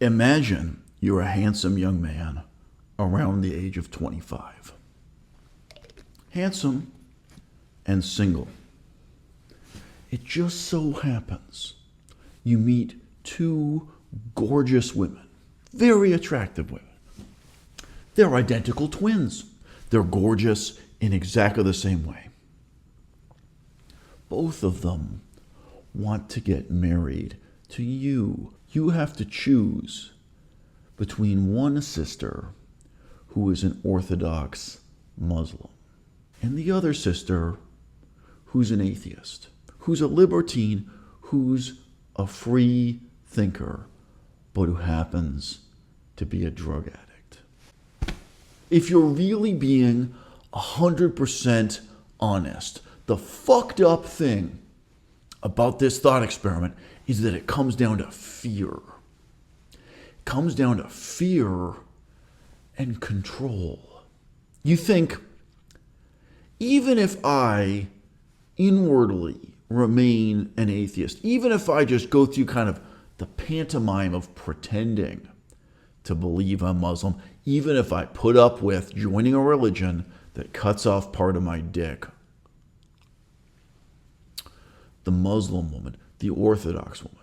Imagine you're a handsome young man around the age of 25. Handsome and single. It just so happens you meet two gorgeous women, very attractive women. They're identical twins. They're gorgeous in exactly the same way. Both of them want to get married to you. You have to choose between one sister who is an Orthodox Muslim and the other sister who's an atheist, who's a libertine, who's a free thinker, but who happens to be a drug addict. If you're really being 100% honest, the fucked up thing about this thought experiment is that it comes down to fear. It comes down to fear and control. You think, even if I inwardly remain an atheist, even if I just go through kind of the pantomime of pretending to believe I'm Muslim, even if I put up with joining a religion that cuts off part of my dick, the Muslim woman, the Orthodox woman,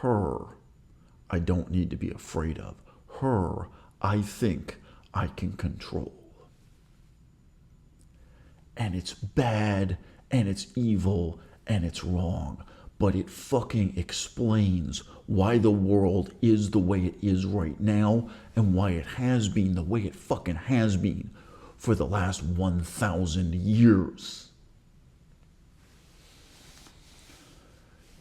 her I don't need to be afraid of. Her I think I can control. And it's bad, and it's evil, and it's wrong. But it fucking explains why the world is the way it is right now, and why it has been the way it fucking has been for the last 1,000 years.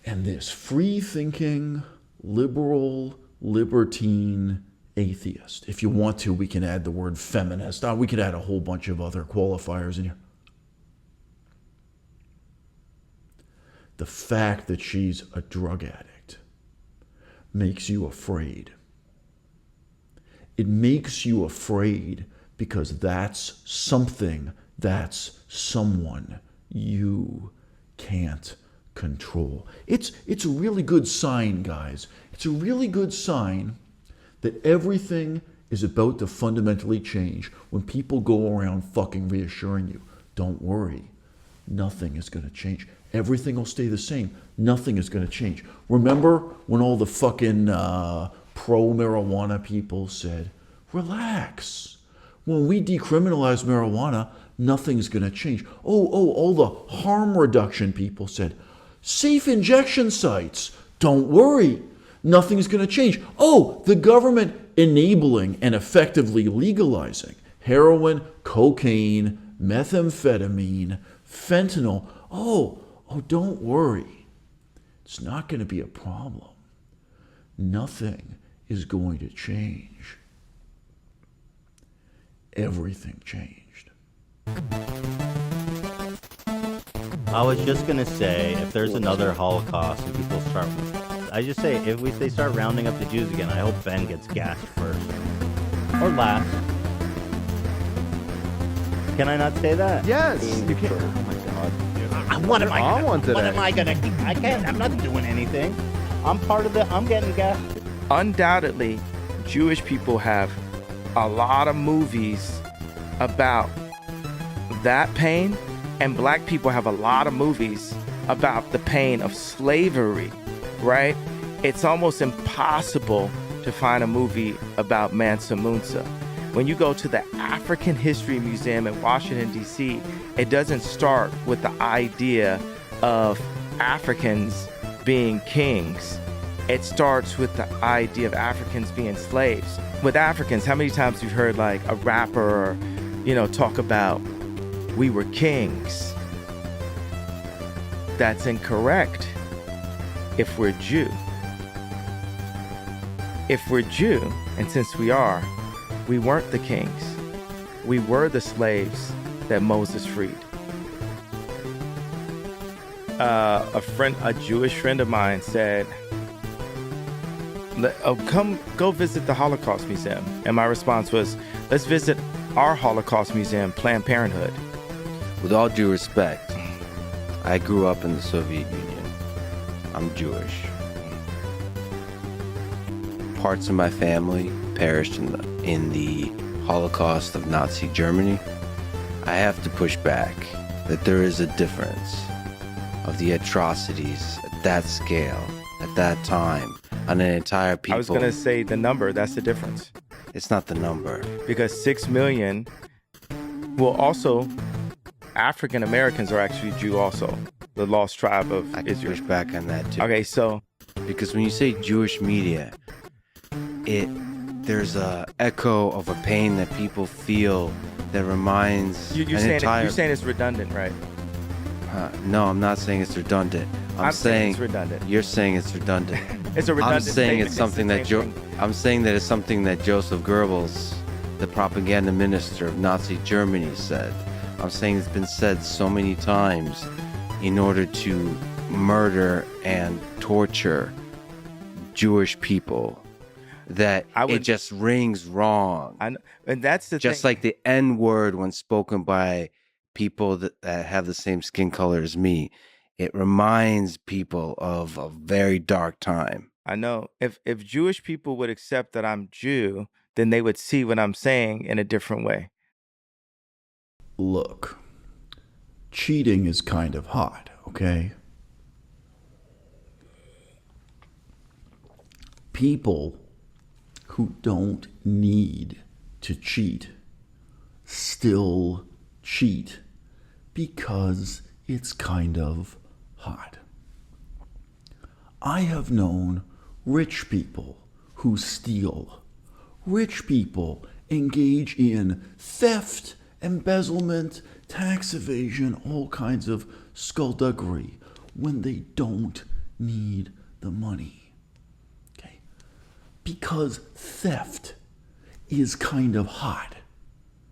And this free-thinking, liberal, libertine atheist, if you want to, we can add the word feminist. We could add a whole bunch of other qualifiers in here. The fact that she's a drug addict makes you afraid. It makes you afraid because that's something, that's someone you can't control. It's a really good sign, guys. It's a really good sign that everything is about to fundamentally change when people go around fucking reassuring you, don't worry, nothing is going to change. Everything will stay the same. Nothing is going to change. Remember when all the fucking pro-marijuana people said, relax. When we decriminalize marijuana, nothing's going to change. All the harm reduction people said, safe injection sites, don't worry. Nothing's going to change. The government enabling and effectively legalizing heroin, cocaine, methamphetamine, fentanyl. Don't worry. It's not going to be a problem. Nothing is going to change. Everything changed. I was just going to say, if there's another Holocaust and people start... I just say, if they start rounding up the Jews again, I hope Ben gets gassed first. Or last. Can I not say that? Yes, you can. Oh my God. What am I gonna do? I can't. I'm not doing anything. I'm getting gassed. Undoubtedly, Jewish people have a lot of movies about that pain, and black people have a lot of movies about the pain of slavery, right? It's almost impossible to find a movie about Mansa Musa. When you go to the African History Museum in Washington, D.C., it doesn't start with the idea of Africans being kings. It starts with the idea of Africans being slaves. With Africans, how many times you've heard like a rapper, talk about we were kings? That's incorrect if we're Jew. If we're Jew, and since we are, we weren't the kings. We were the slaves that Moses freed. A Jewish friend of mine said, go visit the Holocaust Museum. And my response was, let's visit our Holocaust Museum, Planned Parenthood. With all due respect, I grew up in the Soviet Union. I'm Jewish. Parts of my family perished in the Holocaust of Nazi Germany. I have to push back that there is a difference of the atrocities at that scale, at that time, on an entire people. I was going to say the number, that's the difference. It's not the number. Because 6 million, well, also, African Americans are actually Jew also, the lost tribe of I can Israel. push back on that too. Okay, so Because when you say Jewish media, there's a echo of a pain that people feel that reminds you're saying it's redundant, right? No, I'm not saying it's redundant. I'm saying it's redundant. You're saying it's redundant. It's a redundant I'm saying statement. it's something the same thing. I'm saying that it's something that Joseph Goebbels, the propaganda minister of Nazi Germany, said. I'm saying it's been said so many times in order to murder and torture Jewish people that it just rings wrong. And that's the just thing. like the N word when spoken by people that have the same skin color as me. It reminds people of a very dark time. I know. If Jewish people would accept that I'm Jew, then they would see what I'm saying in a different way. Look, cheating is kind of hot, okay? People who don't need to cheat still cheat because it's kind of hot. I have known rich people who steal. Rich people engage in theft, embezzlement, tax evasion, all kinds of skullduggery when they don't need the money. Okay? Because theft is kind of hot.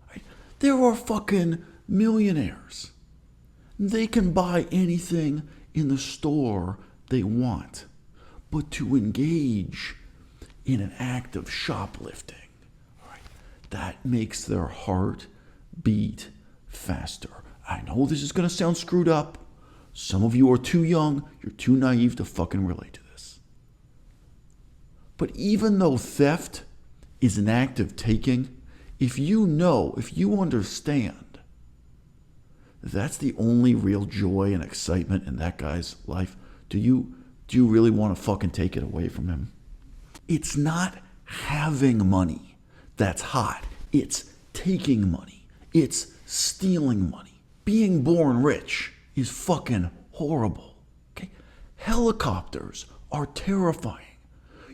Right? There are fucking millionaires. They can buy anything in the store they want. But to engage in an act of shoplifting, right, that makes their heart beat faster. I know this is going to sound screwed up. Some of you are too young, you're too naive to fucking relate to this. But even though theft is an act of taking, if you understand that's the only real joy and excitement in that guy's life, do you really want to fucking take it away from him? It's not having money that's hot. It's taking money. It's stealing money. Being born rich is fucking horrible. Okay? Helicopters are terrifying.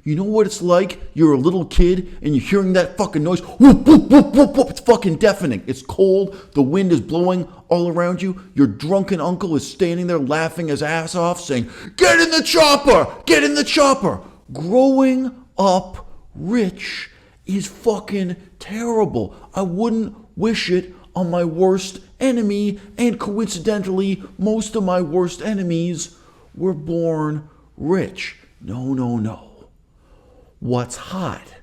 You know what it's like? You're a little kid and you're hearing that fucking noise. Whoop, whoop, whoop, whoop, whoop. It's fucking deafening. It's cold. The wind is blowing all around you. Your drunken uncle is standing there laughing his ass off saying, "Get in the chopper! Get in the chopper!" Growing up rich is fucking terrible. I wouldn't wish it on my worst enemy, and coincidentally, most of my worst enemies were born rich. No, no, no. What's hot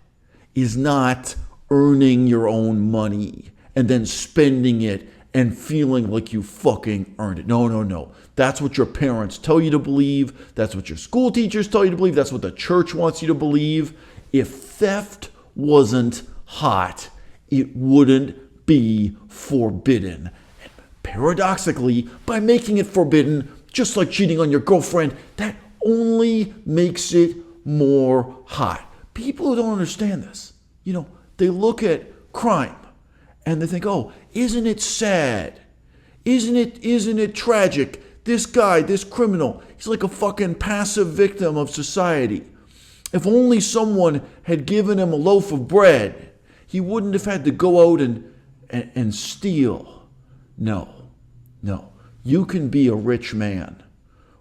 is not earning your own money and then spending it and feeling like you fucking earned it. No, no, no. That's what your parents tell you to believe. That's what your school teachers tell you to believe. That's what the church wants you to believe. If theft wasn't hot, it wouldn't be forbidden. And paradoxically, by making it forbidden, just like cheating on your girlfriend, that only makes it more hot. People who don't understand this, they look at crime and they think, "Oh, isn't it sad? Isn't it tragic? This guy, this criminal, he's like a fucking passive victim of society. If only someone had given him a loaf of bread, he wouldn't have had to go out and steal." No. You can be a rich man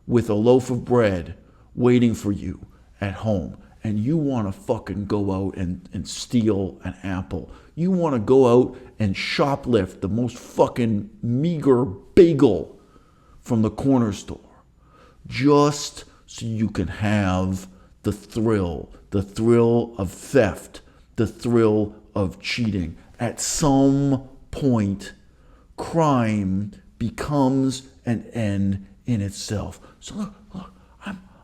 with a loaf of bread waiting for you at home, and you want to fucking go out and steal an apple. You want to go out and shoplift the most fucking meager bagel from the corner store just so you can have the thrill of theft, the thrill of cheating. At some point, crime becomes an end in itself. So look,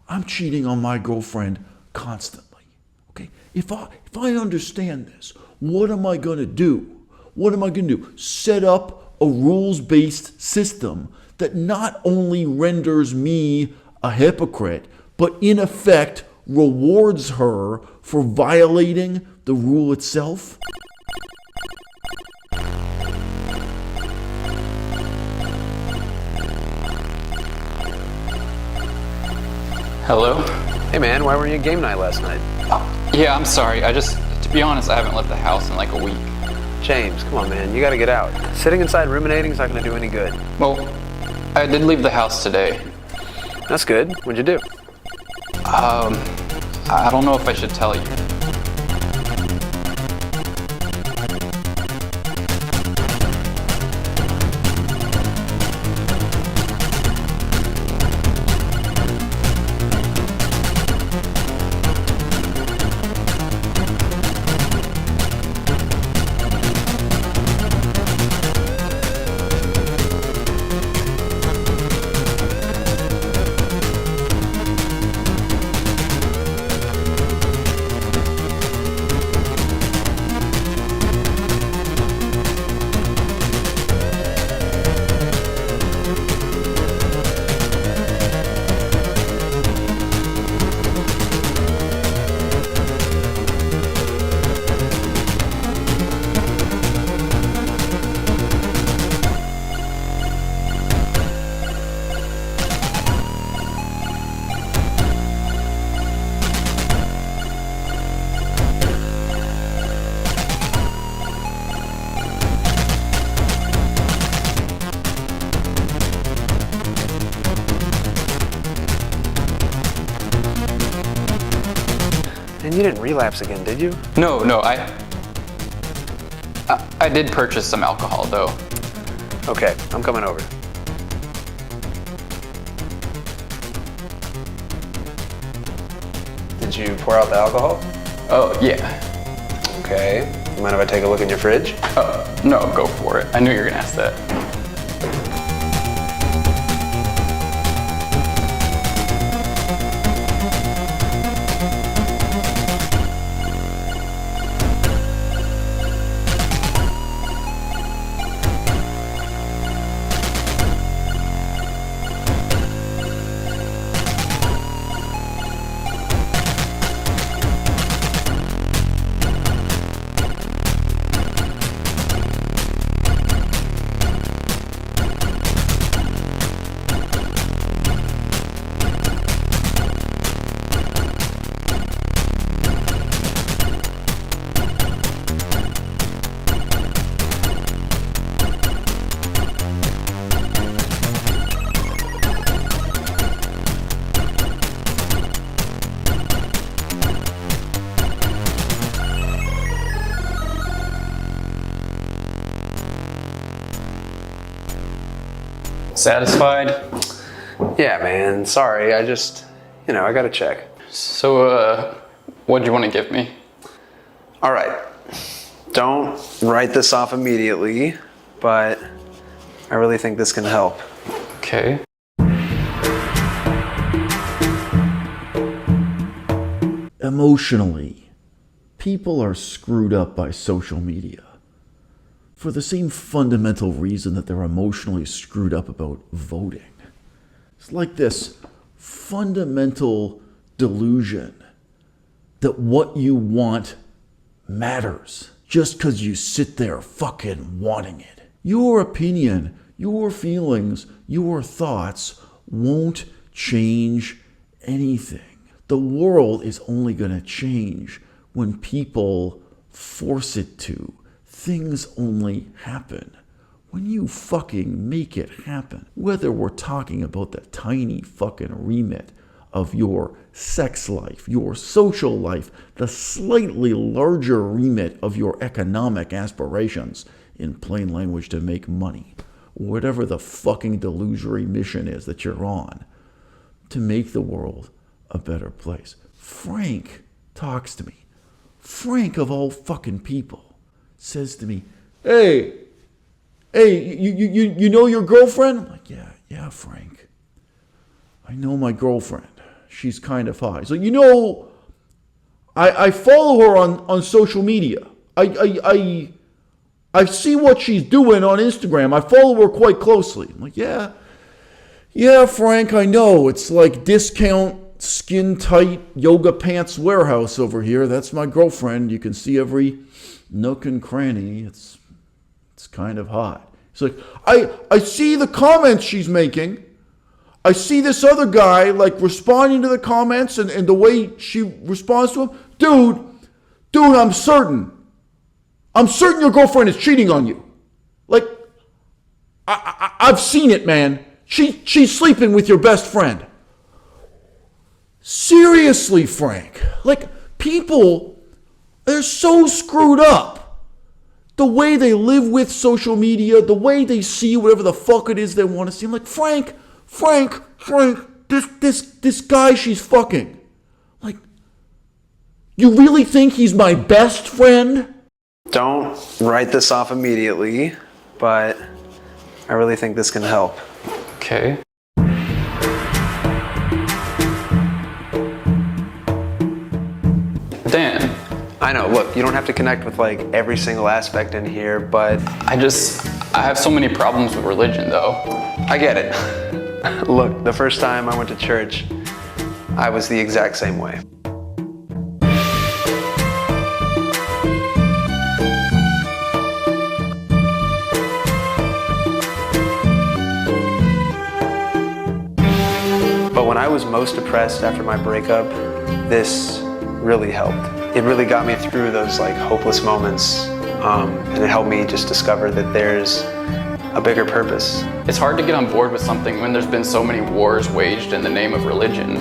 I'm cheating on my girlfriend constantly. Okay? If I understand this, what am I gonna do? What am I gonna do? Set up a rules-based system that not only renders me a hypocrite, but in effect rewards her for violating the rule itself? Hello? Hey man, why weren't you at game night last night? Yeah, I'm sorry. To be honest, I haven't left the house in like a week. James, come on man, you gotta get out. Sitting inside ruminating is not gonna do any good. Well, I did leave the house today. That's good. What'd you do? I don't know if I should tell you. And you didn't relapse again, did you? No, I did purchase some alcohol though. Okay, I'm coming over. Did you pour out the alcohol? Oh, yeah. Okay. You mind if I take a look in your fridge? No, go for it. I knew you were gonna ask that. Satisfied? Yeah, man. Sorry, I just, I gotta check. So, what'd you want to give me? All right. Don't write this off immediately, but I really think this can help. Okay. Emotionally, people are screwed up by social media for the same fundamental reason that they're emotionally screwed up about voting. It's like this fundamental delusion that what you want matters just because you sit there fucking wanting it. Your opinion, your feelings, your thoughts won't change anything. The world is only going to change when people force it to. Things only happen when you fucking make it happen. Whether we're talking about the tiny fucking remit of your sex life, your social life, the slightly larger remit of your economic aspirations, in plain language, to make money, whatever the fucking delusory mission is that you're on, to make the world a better place. Frank talks to me. Frank, of all fucking people, says to me, hey, you know your girlfriend? I'm like, yeah, Frank. I know my girlfriend. She's kind of high. So, you know, I follow her on social media. I see what she's doing on Instagram. I follow her quite closely. I'm like, yeah, Frank, I know. It's like discount skin tight yoga pants warehouse over here. That's my girlfriend. You can see every nook and cranny. It's kind of hot. It's like, I see the comments she's making. I see this other guy like responding to the comments and the way she responds to him. Dude, I'm certain your girlfriend is cheating on you. Like, I've seen it, man. She's sleeping with your best friend. Seriously, Frank. Like, people, they're so screwed up. The way they live with social media, the way they see whatever the fuck it is they want to see. I'm like, Frank, this guy she's fucking. Like, you really think he's my best friend? Don't write this off immediately, but I really think this can help. Okay. Dan, I know, look, you don't have to connect with like every single aspect in here, but I have so many problems with religion though. I get it. Look, the first time I went to church, I was the exact same way. But when I was most depressed after my breakup, this really helped. It really got me through those like hopeless moments, and it helped me just discover that there's a bigger purpose. It's hard to get on board with something when there's been so many wars waged in the name of religion.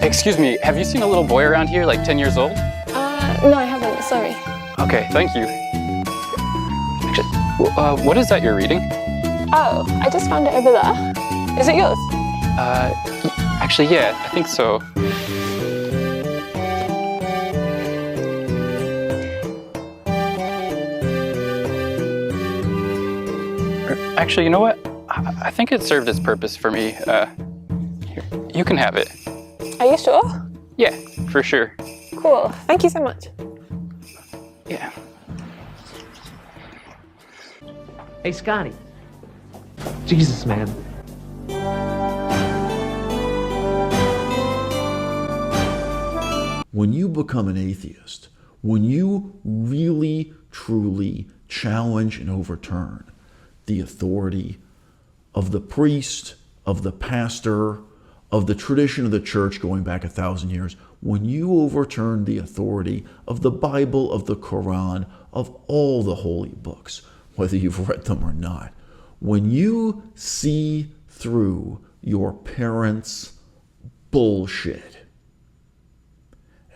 Excuse me, have you seen a little boy around here, like 10 years old? No, I haven't, sorry. Okay, thank you. Actually, what is that you're reading? Oh, I just found it over there. Is it yours? Actually, yeah, I think so. Actually, you know what? I think it served its purpose for me. Here, you can have it. Are you sure? Yeah, for sure. Cool, thank you so much. Yeah. Hey, Scotty. Jesus, man. When you become an atheist, when you really, truly challenge and overturn the authority of the priest, of the pastor, of the tradition of the church going back 1,000 years, when you overturn the authority of the Bible, of the Quran, of all the holy books, whether you've read them or not, when you see through your parents' bullshit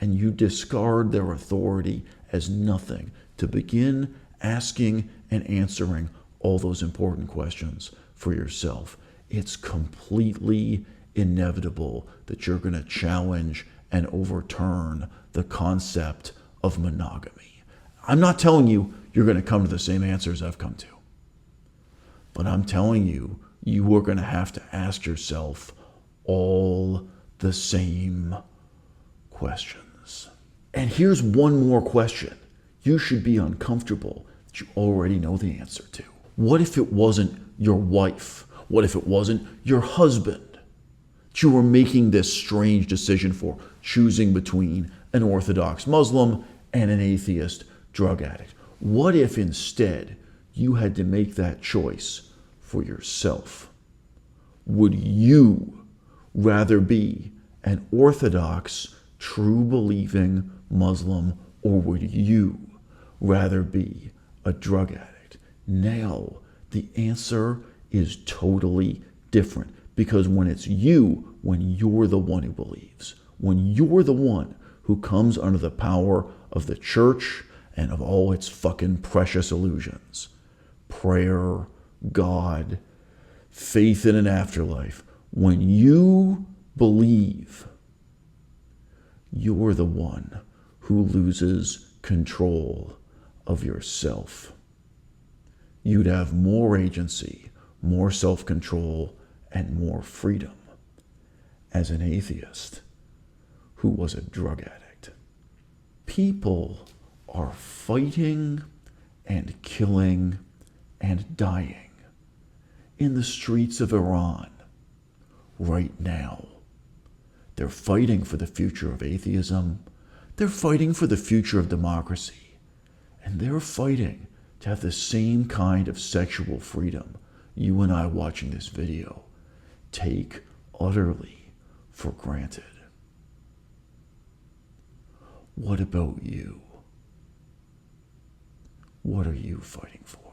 and you discard their authority as nothing to begin asking and answering all those important questions for yourself, it's completely inevitable that you're going to challenge and overturn the concept of monogamy. I'm not telling you you're going to come to the same answers I've come to, but I'm telling you, you are going to have to ask yourself all the same questions. And here's one more question you should be uncomfortable that you already know the answer to. What if it wasn't your wife? What if it wasn't your husband that you were making this strange decision for, choosing between an Orthodox Muslim and an atheist drug addict? What if instead you had to make that choice for yourself? Would you rather be an Orthodox, true believing Muslim, or would you rather be a drug addict? Now, the answer is totally different, because when it's you, when you're the one who believes, when you're the one who comes under the power of the church and of all its fucking precious illusions, prayer, God, faith in an afterlife, when you believe, you're the one who loses control of yourself. You'd have more agency, more self-control, and more freedom as an atheist who was a drug addict. People are fighting and killing and dying in the streets of Iran right now. They're fighting for the future of atheism. They're fighting for the future of democracy. And they're fighting to have the same kind of sexual freedom you and I watching this video take utterly for granted. What about you? What are you fighting for?